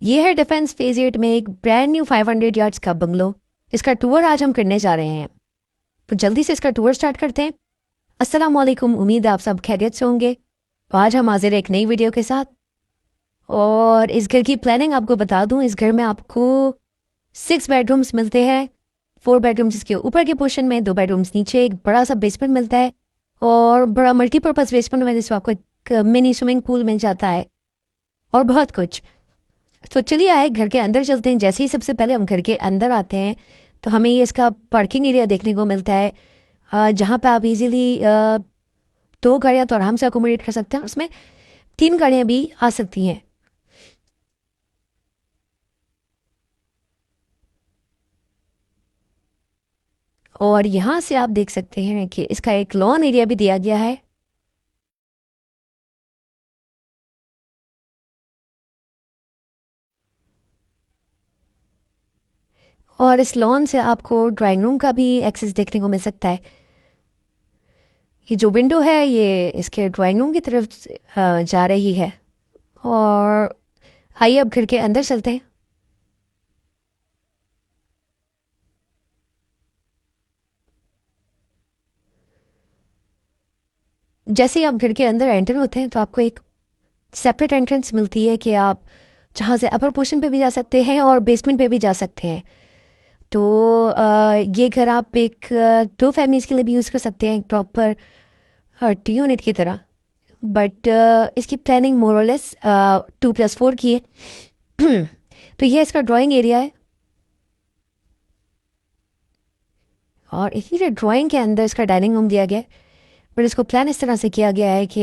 ये है defence phase 8 में एक ब्रांड न्यू 500 यार्ड्स का बंगलो। इसका टूर आज हम करने जा रहे हैं, तो जल्दी से इसका टूर स्टार्ट करते हैं। अस्सलाम वालेकुम, उम्मीद है आप सब खैरियत से होंगे। तो आज हम हाजिर हैं एक नई वीडियो के साथ। और इस घर की प्लानिंग आपको बता दूं, इस घर में आपको 6 बेडरूम्स मिलते हैं। 4 बेडरूम्स इसके ऊपर के पोर्शन में, 2 बेडरूम्स नीचे, एक बड़ा सा बेसमेंट मिलता है और बड़ा मल्टीपर्पज़ बेसमेंट में जिसमें आपको एक मिनी स्विमिंग पूल मिल जाता है और बहुत कुछ। तो चलिए आए घर के अंदर चलते हैं। जैसे ही सबसे पहले हम घर के अंदर आते हैं तो हमें ये इसका पार्किंग एरिया देखने को मिलता है, जहाँ पे आप इजीली 2 गाड़ियाँ तो आराम से अकोमोडेट कर सकते हैं। उसमें 3 गाड़ियाँ भी आ सकती हैं। और यहाँ से आप देख सकते हैं कि इसका एक लॉन एरिया भी दिया गया है। और इस लॉन से आपको ड्राइंग रूम का भी एक्सेस देखने को मिल सकता है। ये जो विंडो है ये इसके ड्राइंग रूम की तरफ जा रही है। और आइए अब घर के अंदर चलते हैं। जैसे ही आप घर के अंदर एंटर होते हैं तो आपको एक सेपरेट एंट्रेंस मिलती है कि आप जहाँ से अपर पोर्शन पे भी जा सकते हैं और बेसमेंट पे भी जा सकते हैं। तो ये घर आप एक 2 फैमिलीज़ के लिए भी यूज़ कर सकते हैं, एक प्रॉपर 2 यूनिट की तरह। बट इसकी प्लानिंग मोरलेस 2+4 की है। तो ये इसका ड्राइंग एरिया है। और इसी ड्राइंग के अंदर इसका डाइनिंग रूम दिया गया है। पर इसको प्लान इस तरह से किया गया है कि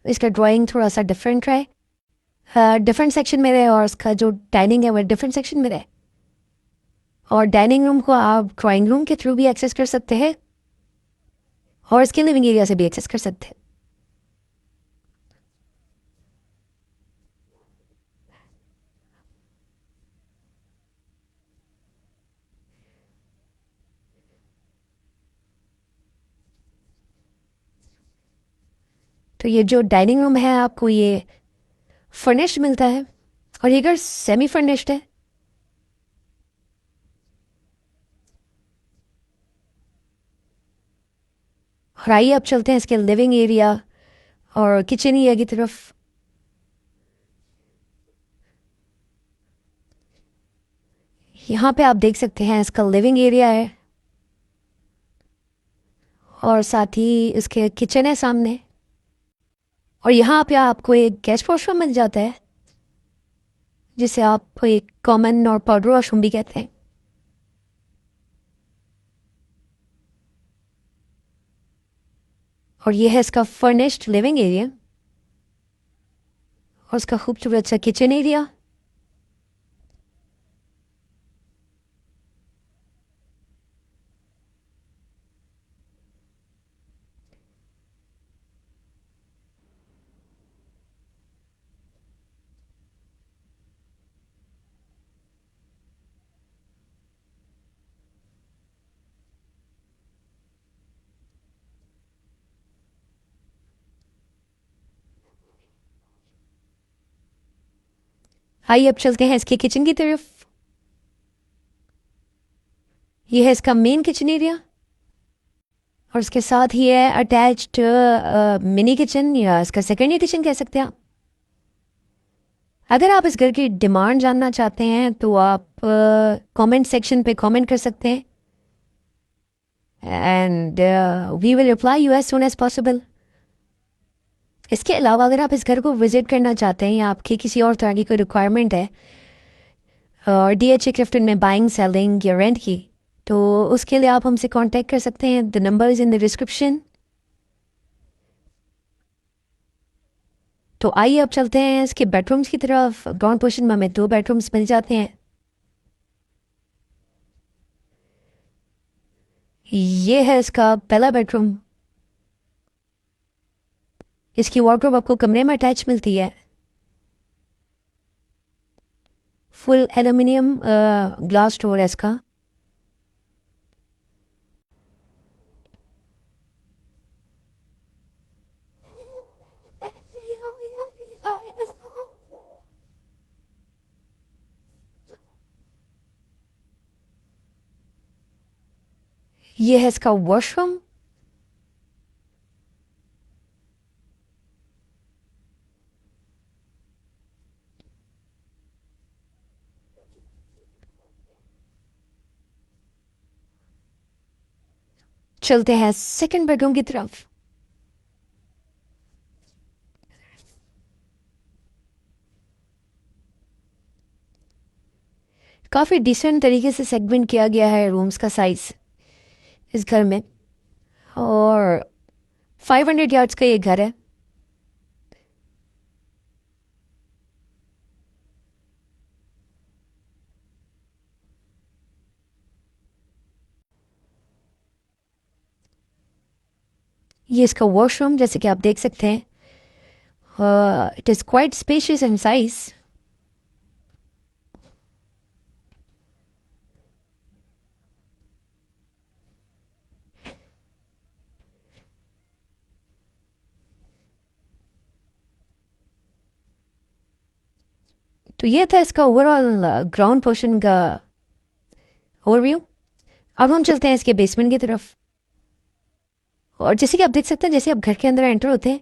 इसका ड्राइंग थोड़ा सा डिफरेंट रहे, डिफरेंट सेक्शन में रहे, और उसका जो डाइनिंग है वो डिफरेंट सेक्शन में रहे। और डाइनिंग रूम को आप ड्राइंग रूम के थ्रू भी एक्सेस कर सकते हैं और इसके लिविंग एरिया से भी एक्सेस कर सकते हैं। तो ये जो डाइनिंग रूम है आपको ये फर्निश्ड मिलता है, और ये घर सेमी फर्निश्ड है। और आइए अब चलते हैं इसके लिविंग एरिया और किचन एरिया की तरफ। यहाँ पे आप देख सकते हैं इसका लिविंग एरिया है और साथ ही इसके किचन है सामने। और यहाँ पे आपको एक गेस्ट वॉशरूम मिल जाता है जिसे आप एक कॉमन और पाउडर वॉशरूम भी कहते हैं। और ये है इसका फर्निश्ड लिविंग एरिया और उसका खूबसूरत सा किचन एरिया। आइए अब चलते हैं इसके किचन की तरफ। ये है इसका मेन किचन एरिया और उसके साथ ही है अटैच्ड मिनी किचन, या इसका सेकेंडरी किचन कह सकते हैं आप। अगर आप इस घर की डिमांड जानना चाहते हैं तो आप कमेंट सेक्शन पे कमेंट कर सकते हैं and we will reply you as soon as possible. इसके अलावा अगर आप इस घर को विजिट करना चाहते हैं या आपकी किसी और तरह की कोई रिक्वायरमेंट है और DHA क्लिफ्टन में बाइंग, सेलिंग या रेंट की, तो उसके लिए आप हमसे कांटेक्ट कर सकते हैं। The number is in the description. तो आइए अब चलते हैं इसके बेडरूम्स की तरफ। ग्राउंड पोर्शन में हमें 2 बेडरूम्स मिल जाते हैं। ये है इसका पहला बेडरूम। इसकी वार्डरोब आपको कमरे में अटैच मिलती है। फुल एल्यूमिनियम ग्लास डोर है इसका। ये है इसका वॉशरूम। चलते हैं सेकंड बेडरूम की तरफ। काफ़ी डिसेंट तरीके से सेगमेंट किया गया है रूम्स का साइज इस घर में। और 500 यार्ड्स का ये घर है। ये इसका वॉशरूम जैसे कि आप देख सकते हैं, it is quite spacious in size. तो ये था इसका ओवरऑल ग्राउंड पोर्शन का ओवरव्यू। अब हम चलते हैं इसके बेसमेंट की तरफ। और जैसे कि आप देख सकते हैं, जैसे आप घर के अंदर एंटर होते हैं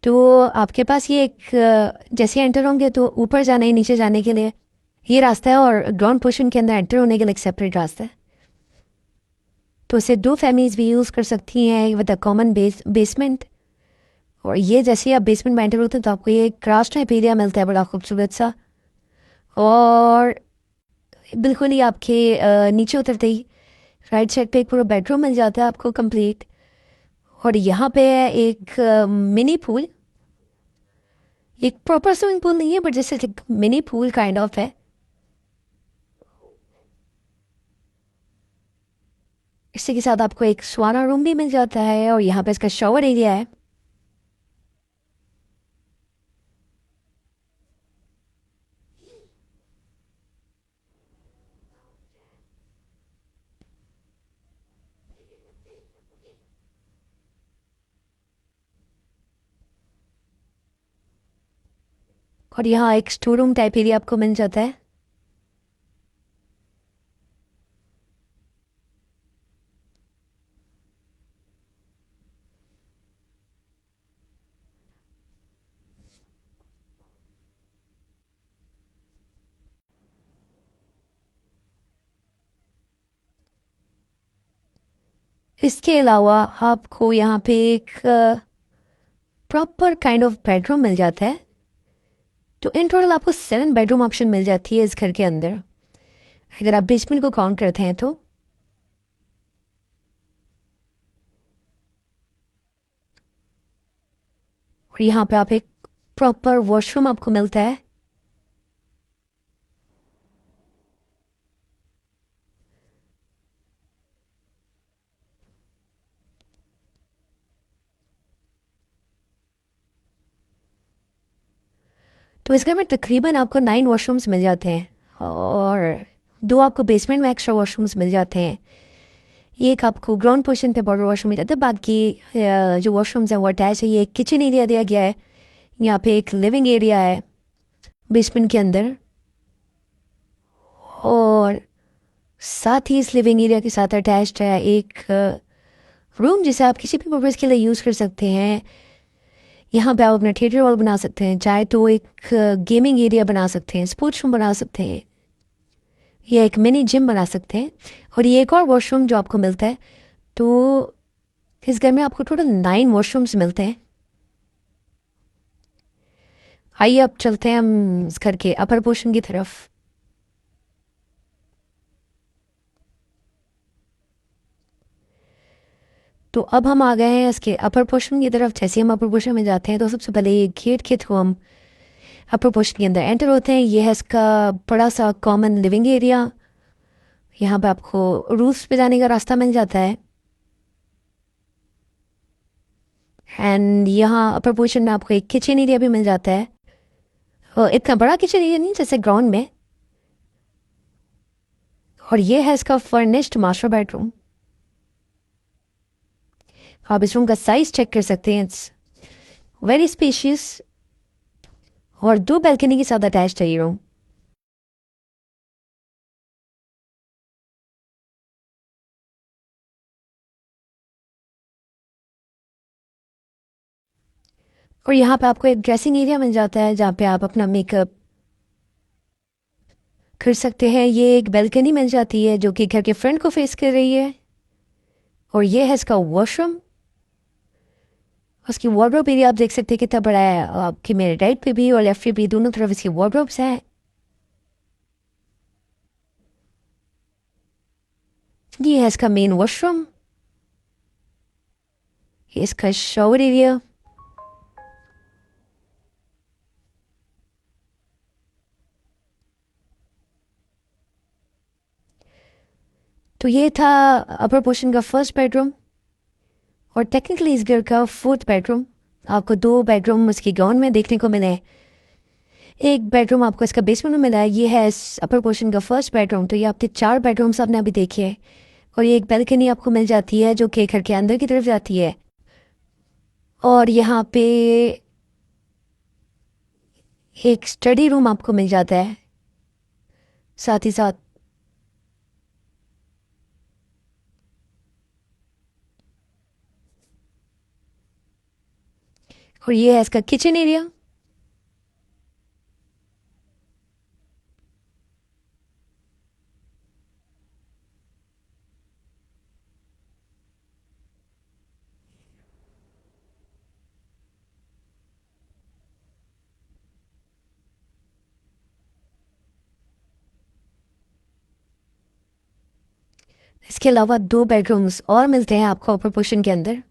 तो आपके पास ये एक जैसे एंटर होंगे तो ऊपर जाने नीचे जाने के लिए ये रास्ता है, और ग्राउंड पोर्शन के अंदर एंटर होने के लिए एक सेपरेट रास्ता है। तो इसे दो फैमिलीज भी यूज़ कर सकती हैं विद अ कॉमन बेसमेंट। और ये जैसे आप बेसमेंट में एंटर होते हैं तो आपको ये क्रॉस टाइप एरिया मिलता है, बड़ा खूबसूरत सा। और बिल्कुल ही आपके नीचे उतरते ही राइट साइड पे एक पूरा बेडरूम मिल जाता है आपको कंप्लीट। और यहाँ पे है एक मिनी पूल। एक प्रॉपर स्विमिंग पूल नहीं है, बट जैसे एक मिनी पूल काइंड ऑफ है। इसी के साथ आपको एक स्वाना रूम भी मिल जाता है, और यहाँ पे इसका शॉवर एरिया है। और यहाँ एक स्टोर रूम टाइप एरिया आपको मिल जाता है। इसके अलावा आपको यहाँ पे एक प्रॉपर काइंड ऑफ बेडरूम मिल जाता है। तो इन टोटल आपको 7 बेडरूम ऑप्शन मिल जाती है इस घर के अंदर, अगर आप बेसमेंट को काउंट करते हैं तो। और यहाँ पे आप एक प्रॉपर वॉशरूम आपको मिलता है। तो इस घर में तकरीबन आपको 9 वॉशरूम्स मिल जाते हैं, और 2 आपको बेसमेंट में एक्स्ट्रा वॉशरूम्स मिल जाते हैं। एक आपको ग्राउंड पोर्शन पे बॉर्डर वॉशरूम मिल जाता है। बाकी जो वॉशरूम्स हैं वो अटैच है। ये एक किचन एरिया दिया गया है। यहाँ पे एक लिविंग एरिया है बेसमेंट के अंदर। और साथ ही इस लिविंग एरिया के साथ अटैच्ड है एक रूम जिसे आप किसी भी पर्पज़ के लिए यूज़ कर सकते हैं। यहाँ पे आप अपना थिएटर हॉल बना सकते हैं, चाहे तो एक गेमिंग एरिया बना सकते हैं, स्पोर्ट्स रूम बना सकते हैं, या एक मिनी जिम बना सकते हैं। और ये एक और वॉशरूम जो आपको मिलता है। तो इस घर में आपको टोटल 9 वॉशरूम्स मिलते हैं। आइए अब चलते हैं हम इस घर के अपर पोर्शन की तरफ। तो अब हम आ गए हैं इसके अपर पोर्शन की तरफ। जैसे हम अपर पोर्शन में जाते हैं तो सबसे पहले ये गेट के थ्रू हम अपर पोर्शन के अंदर एंटर होते हैं। ये है इसका बड़ा सा कॉमन लिविंग एरिया। यहाँ पे आपको रूफ्स पे जाने का रास्ता मिल जाता है। एंड यहाँ अपर पोर्शन में आपको एक किचन एरिया भी मिल जाता है। इतना बड़ा किचन एरिया नहीं जैसे ग्राउंड में। और ये है इसका फर्निश्ड मास्टर बेडरूम। आप इस रूम का साइज चेक कर सकते हैं। इट्स वेरी स्पेशियस, और 2 बैल्कनी के साथ अटैच है ये रूम। और यहाँ पे आपको एक ड्रेसिंग एरिया मिल जाता है जहाँ पे आप अपना मेकअप कर सकते हैं। ये एक बैल्कनी मिल जाती है जो कि घर के फ्रंट को फेस कर रही है। और ये है इसका वॉशरूम। उसकी वार्डरोब एरिया आप देख सकते हैं कितना बड़ा है। आपकी मेरे राइट पे भी और लेफ्ट पे भी दोनों तरफ इसकी वार्डरोब्स हैं। ये है इसका मेन वॉशरूम। ये इसका शावर एरिया। तो ये था अपर पोर्शन का फर्स्ट बेडरूम और टेक्निकली इस घर का फोर्थ बेडरूम। आपको दो बेडरूम उसकी ग्राउंड में देखने को मिले। एक बेडरूम आपको इसका बेसमेंट में मिला है। ये है इस अपर पोर्शन का फर्स्ट बेडरूम। तो ये आपके चार बेडरूम्स आपने अभी देखे हैं। और ये एक बैल्कनी आपको मिल जाती है जो कि घर के अंदर की तरफ जाती है। और यहाँ पे एक स्टडी रूम आपको मिल जाता है साथ ही साथ। और ये है इसका किचन एरिया। इसके अलावा दो बेडरूम्स और मिलते हैं आपको अपर पोर्शन के अंदर।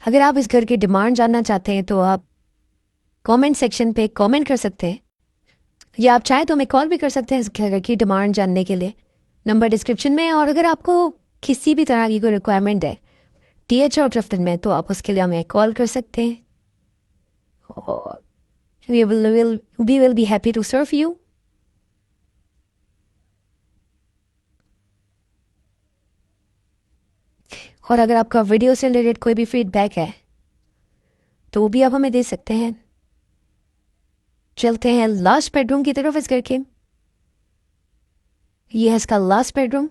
अगर आप इस घर की डिमांड जानना चाहते हैं तो आप कमेंट सेक्शन पे कमेंट कर सकते हैं या आप चाहे तो हमें कॉल भी कर सकते हैं इस घर की डिमांड जानने के लिए। नंबर डिस्क्रिप्शन में है। और अगर आपको किसी भी तरह की कोई रिक्वायरमेंट है TH और क्रिफ्टन में तो आप उसके लिए हमें कॉल कर सकते हैं। और we will be happy to serve you। और अगर आपका वीडियो से रिलेटेड कोई भी फीडबैक है तो भी आप हमें दे सकते हैं। चलते हैं लास्ट बेडरूम की तरफ इस घर के। ये है इसका लास्ट बेडरूम।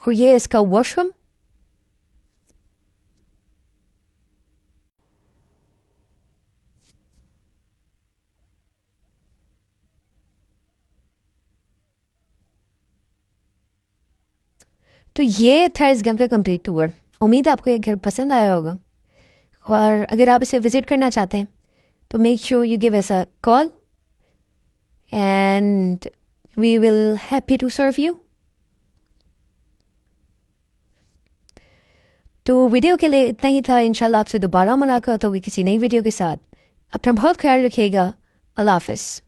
और ये है इसका वॉशरूम। तो ये था इस घर का कंप्लीट टूर। उम्मीद है आपको ये घर पसंद आया होगा। और अगर आप इसे विजिट करना चाहते हैं तो make sure you give us a call and we will happy to serve you. तो वीडियो के लिए इतना ही था। इंशाल्लाह आपसे दोबारा मुलाकात होगी किसी नई वीडियो के साथ। अपना बहुत ख्याल रखिएगा। अल्लाह हाफिज़।